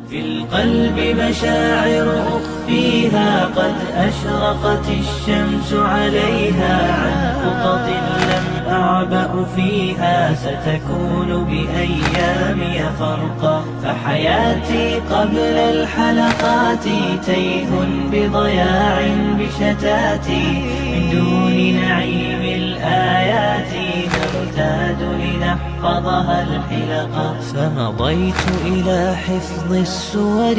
في القلب مشاعر أخفيها قد أشرقت الشمس عليها، عن خطط لم أعبأ فيها ستكون بأيامي فرقا. فحياتي قبل الحلقات تيه بضياع بشتاتي، من دون نعيم الآيات نرتاد لنحفظها الحلقا. فمضيت إلى حفظ السور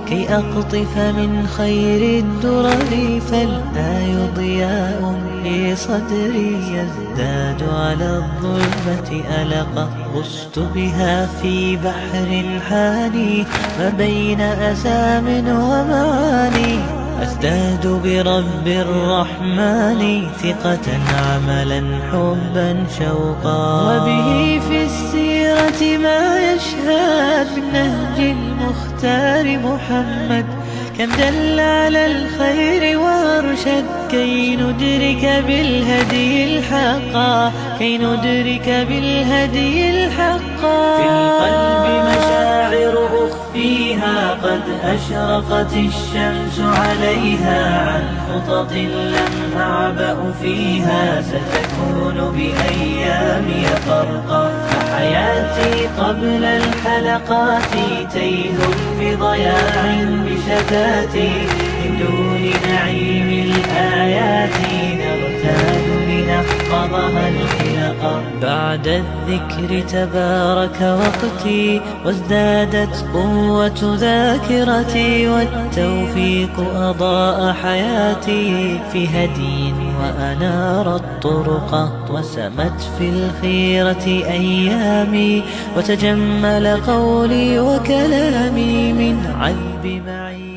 كي أقطف من خير الدرر، فالآي ضياء لصدري يزداد على الظلمة ألقا. غصت بها في بحر حاني ما بين أسام ومعاني، أزداد برب الرحمن ثقة عملا حبا شوقا. وبه في السيرة ما يشهد من نهج المختار محمد، كم دل على الخير وارشد كي ندرك بالهدي الحقا، كي ندرك بالهدي الحقا. في القلب مشاعر أخفيها قد أشرقت الشمس عليها، عن خطط لم أعبأ فيها ستكون بأيامي فرقا. فحياتي قبل الحلقات تيه بضياع بشتاتي، من دون نعيم الآيات نرتاد لنحفظها الحلقا. بعد الذكر تبارك وقتي وازدادت قوة ذاكرتي، والتوفيق أضاء حياتي في هدي وأنار الطرق. وسمت في الخيرة أيامي وتجمل قولي وكلامي من عذب معي.